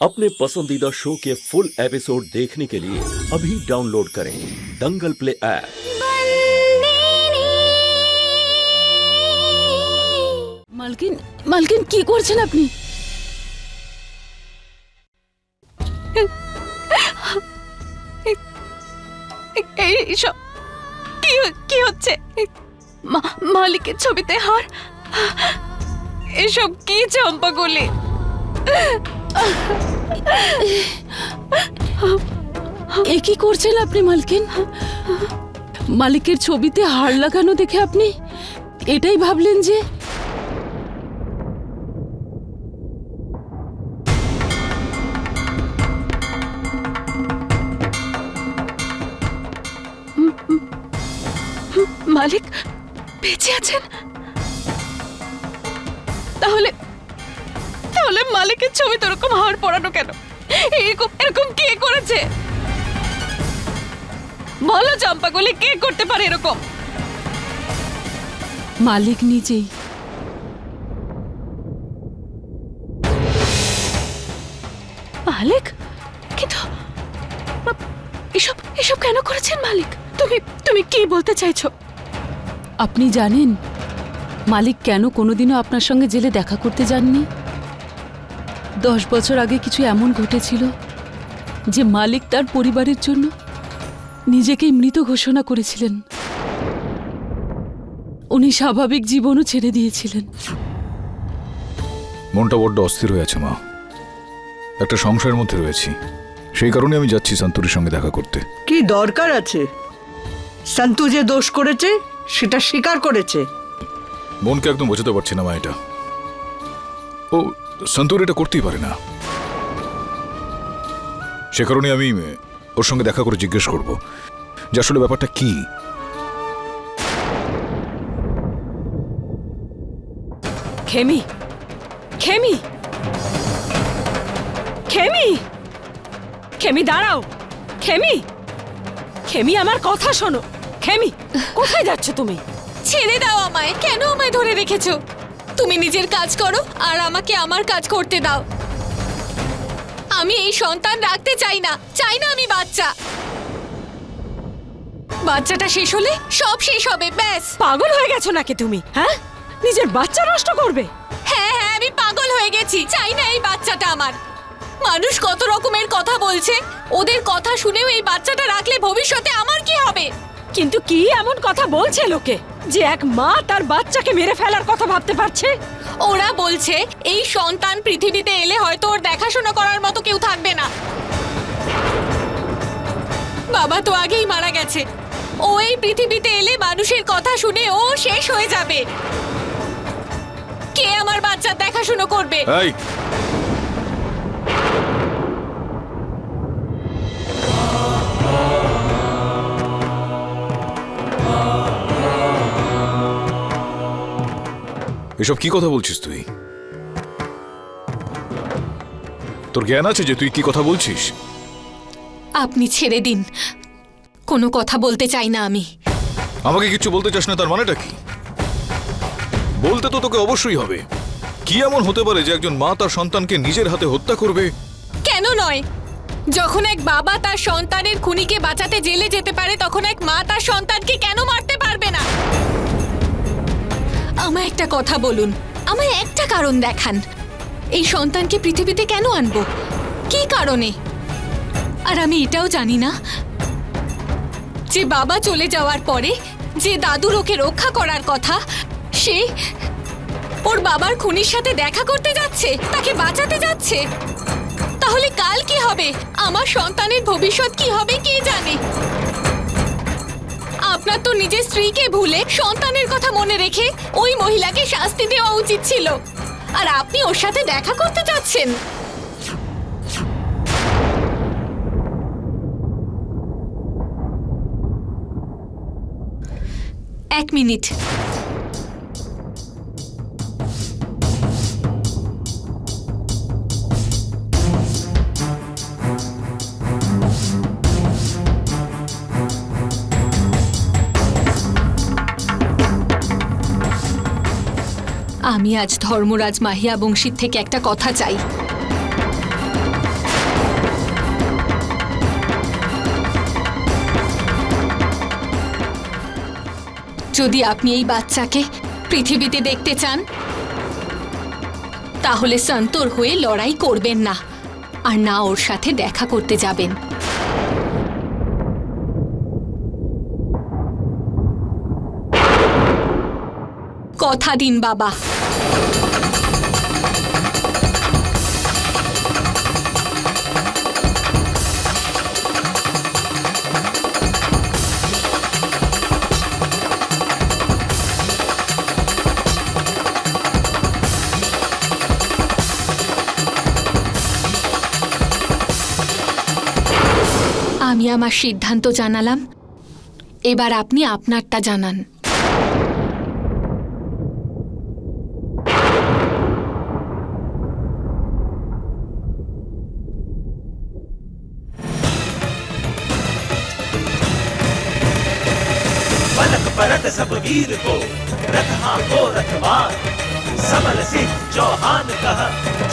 अपने पसंदीदा शो के फुल एपिसोड देखने के लिए अभी डाउनलोड करें दंगल प्ले ऐप। মালকিন মালকিন কি করছেন আপনি? এইসব কি হচ্ছে? মালিকের ছবিতে হার, এসব কি চম্পাগুলি? এ কি করছেন আপনি মালকিন? মালিকের ছবিতে হার লাগানো দেখে আপনি এটাই ভাবলেন যে মালিক বেঁচে আছেন? তাহলে মালিকের ছবিতে এরকম হার পরানো কেন? এরকম কে করেছে? বলো চম্পাগুলি, কে করতে পারে এরকম? মালিক নিজেই। মালিক? কিন্তু এসব কেন করেছেন মালিক? তুমি কি বলতে চাইছো? আপনি জানেন মালিক কেন কোনোদিনও আপনার সঙ্গে জেলে দেখা করতে যাননি? 10 বছর আগে কিছু এমন ঘটেছিল যে মালিক তার পরিবারের জন্য নিজেকেই মৃত ঘোষণা করেছিলেন। উনি স্বাভাবিক জীবনও ছেড়ে দিয়েছিলেন। মনটা বড্ড অস্থির হয়ে আছে মা। একটা সংশয়ের মধ্যে রয়েছি, সেই কারণে আমি যাচ্ছি সন্তুরের সঙ্গে দেখা করতে। কি দরকার আছে? সন্তু যে দোষ করেছে সেটা স্বীকার করেছে। মনকে একদম বোঝাতে পারছি না মা, এটা ও সন্তুর এটা করতেই পারে না। সে কারণে আমি ওর সঙ্গে দেখা করে জিজ্ঞেস করব যে আসলে ব্যাপারটা কি। খেমি খেমি খেমি খেমি দাঁড়াও। খেমি আমার কথা শোনো। খেমি, কোথায় যাচ্ছ তুমি? ছেড়ে দাও আমায়। কেন আমায় ধরে রেখেছো? তুমি নিজের কাজ করো আর আমাকে আমার কাজ করতে দাও। আমি এই সন্তান রাখতে চাই না আমি বাচ্চা। বাচ্চাটা শেষ হলে সব শেষ হবে, ব্যাস। পাগল হয়ে গেছো নাকি তুমি? হ্যাঁ, নিজের বাচ্চা নষ্ট করবে? হ্যাঁ, আমি পাগল হয়ে গেছি। চাই না এই বাচ্চাটা আমার। মানুষ কত রকমের কথা বলছে, ওদের কথা শুনেও এই বাচ্চাটা রাখলে ভবিষ্যতে আমার কি হবে? কিন্তু কি এমন কথা বলছে লোকে যে এক মা তার বাচ্চাকে মেরে ফেলার কথা ভাবতে পারছে? ওরা বলছে এই সন্তান পৃথিবীতে এলে হয়তো ওর দেখাশোনা করার মতো কেউ থাকবে না। বাবা তো আগেই মারা গেছে। ও এই পৃথিবীতে এলে মানুষের কথা শুনে ও শেষ হয়ে যাবে। কে আমার বাচ্চার দেখাশোনা করবে? এই এসব কি কথা বলছিস তুই? তোর জ্ঞান আছে যে তুই কি কথা বলছিস? আপনি ছেড়ে দিন। কোনো কথা বলতে চাই না আমি। আমাকে কিছু বলতে চাস না তার মানেটা কি? বলতে তো তোকে অবশ্যই হবে। কি এমন হতে পারে যে একজন মা তার সন্তানকে নিজের হাতে হত্যা করবে? কেন নয়? যখন এক বাবা তার সন্তানের খুনিকে বাঁচাতে জেলে যেতে পারে, তখন এক মা তার সন্তানকে কেন মারতে পারবে না? আমায় একটা কথা বলুন, আমায় একটা কারণ দেখান। এই সন্তানকে পৃথিবীতে কেন আনবো? কি কারণে? আর আমি এটাও জানি না যে বাবা চলে যাওয়ার পরে যে দাদুর ওকে রক্ষা করার কথা, সে ওর বাবার খুনির সাথে দেখা করতে যাচ্ছে, তাকে বাঁচাতে যাচ্ছে। তাহলে কাল কি হবে? আমার সন্তানের ভবিষ্যৎ কি হবে কে জানে? আপনার তো নিজের স্ত্রীকে ভুলে সন্তানের কথা মনে রেখে ওই মহিলাকে শাস্তি দেওয়া উচিত ছিল, আর আপনি ওর সাথে দেখা করতে যাচ্ছেন। এক মিনিট। আমি আজ ধর্মরাজ মাহিয়া বংশীর থেকে একটা কথা চাই। যদি আপনি এই বাচ্চাকে পৃথিবীতে দেখতে চান তাহলে সন্তোর হয়ে লড়াই করবেন না, আর না ওর সাথে দেখা করতে যাবেন। কথা দিন বাবা। আমি আমার সিদ্ধান্ত জানালাম, এবার আপনি আপনারটা জানান। पलक परत सब वीर को रथ हाको रथवार सबल सिंह चौहान कह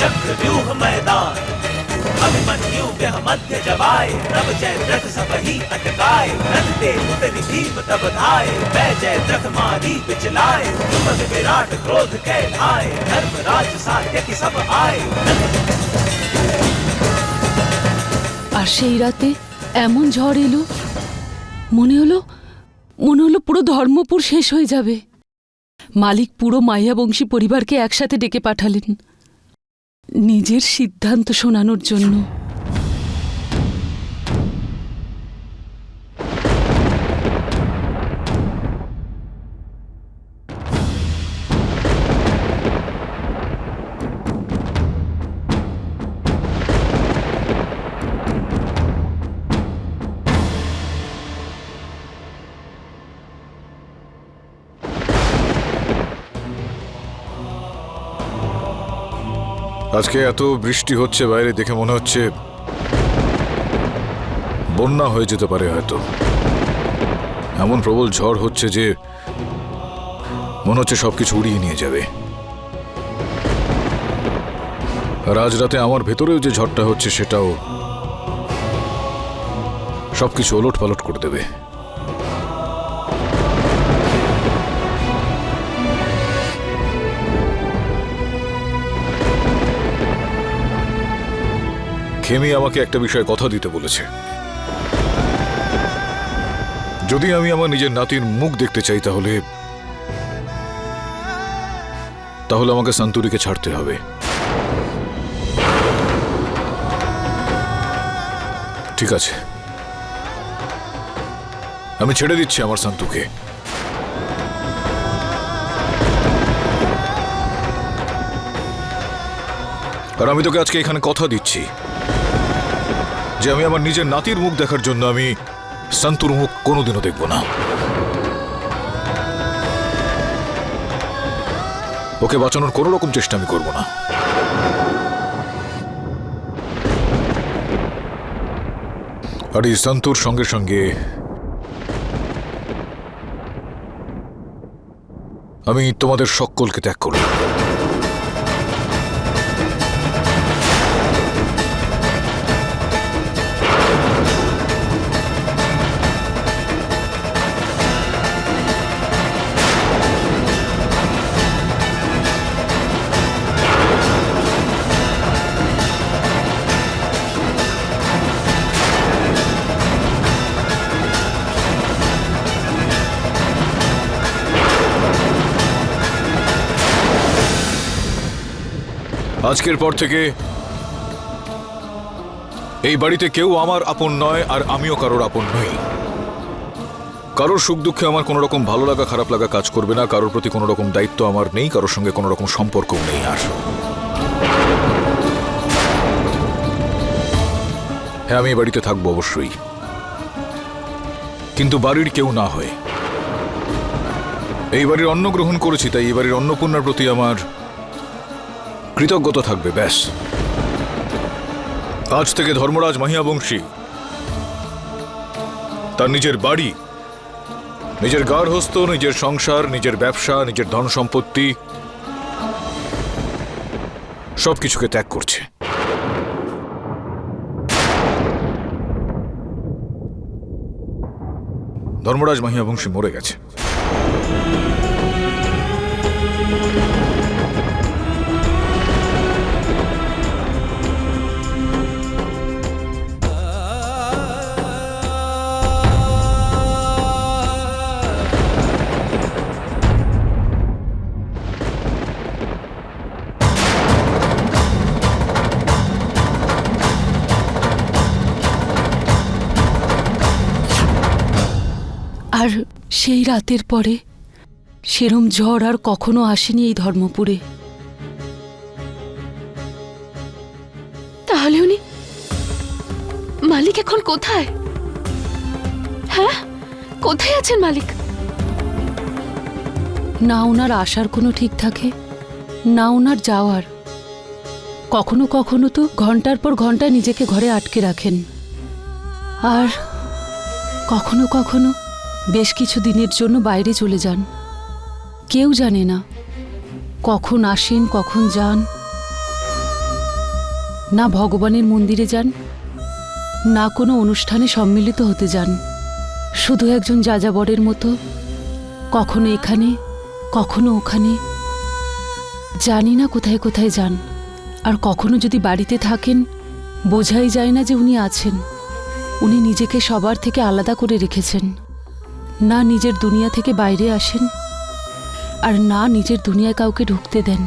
चक्रव्यूह मैदान अभिमन्यु व्यह मध्य जवाए तब जयद्रथ सब ही अटकाए रथ ते उतरि भीम तब धाए वै जयद्रथ मारी बिचलाए सुमद विराट क्रोध कै धाए धर्मराज सात्यकी सब आए আর সেই রাতে এমন ঝড় এলো, মনে হলো পুরো ধর্মপুর শেষ হয়ে যাবে। মালিক পুরো মাহিয়া বংশী পরিবারকে একসাথে ডেকে পাঠালেন নিজের সিদ্ধান্ত শোনানোর জন্য। আজকে এত বৃষ্টি হচ্ছে বাইরে, দেখে মনে হচ্ছে বন্যা হয়ে যেতে পারে। হয়তো এমন প্রবল ঝড় হচ্ছে যে মনে হচ্ছে সবকিছু উড়িয়ে নিয়ে যাবে। আর আজ রাতে আমার ভেতরেও যে ঝড়টা হচ্ছে সেটাও সবকিছু ওলট পালট করে দেবে। খেমি আমাকে একটা বিষয়ে কথা দিতে বলেছে। যদি আমি আমার নিজের নাতির মুখ দেখতে চাই তাহলে আমাকে সন্তুরিকে ছাড়তে হবে। ঠিক আছে, আমি ছেড়ে দিচ্ছি আমার সন্তুকে। আর আমি তোকে আজকে এখানে কথা দিচ্ছি যে আমি আমার নিজের নাতির মুখ দেখার জন্য আমি সন্তুর মুখ কোনোদিনও দেখব না। ওকে বাঁচানোর কোনো রকম চেষ্টা আমি করব না। আর এই সন্তুর সঙ্গে সঙ্গে আমি তোমাদের সকলকে ত্যাগ করলাম। আজকের পর থেকে এই বাড়িতে কেউ আমার আপন নয়, আর আমিও কারোর আপন নই। কারোর সুখ দুঃখে আমার কোনো রকম ভালো লাগা খারাপ লাগা কাজ করবে না। কারোর প্রতি কোনো রকম দায়িত্ব আমার নেই, কারোর সঙ্গে কোনো রকম সম্পর্কও নেই। আর হ্যাঁ, আমি এই বাড়িতে থাকবো অবশ্যই, কিন্তু বাড়ির কেউ না হয়ে। এই বাড়ির অন্ন গ্রহণ করেছি, তাই এই বাড়ির অন্নপূর্ণার প্রতি আমার কৃতজ্ঞতা থাকবে, ব্যাস। আজ থেকে ধর্মরাজ মাহিয়াবংশী তার নিজের বাড়ি, নিজের গার্হস্থ্য, নিজের সংসার, নিজের ব্যবসা, নিজের ধন সম্পত্তি সবকিছুকে ত্যাগ করছে। ধর্মরাজ মাহিয়াবংশী মরে গেছে। আর সেই রাতের পরে সেরম ঝড় আর কখনো আসেনি এই ধর্মপুরে। তাহলে উনি মালিক এখন কোথায়? হ্যাঁ, কোথায় আছেন মালিক? না ওনার আসার কোনো ঠিক থাকে, না ওনার যাওয়ার। কখনো কখনো তো ঘন্টার পর ঘন্টা নিজেকে ঘরে আটকে রাখেন, আর কখনো কখনো বেশ কিছু দিনের জন্য বাইরে চলে যান। কেউ জানে না কখন আসেন কখন যান। না ভগবানের মন্দিরে যান, না কোনো অনুষ্ঠানে সম্মিলিত হতে যান। শুধু একজন যাযাবরের মতো কখনো এখানে কখনো ওখানে, জানি না কোথায় কোথায় যান। আর কখনো যদি বাড়িতে থাকেন, বোঝাই যায় না যে উনি আছেন। উনি নিজেকে সবার থেকে আলাদা করে রেখেছেন। না নিজের দুনিয়া থেকে বাইরে আসেন, আর না নিজের দুনিয়ায় কাউকে ঢুকতে দেন।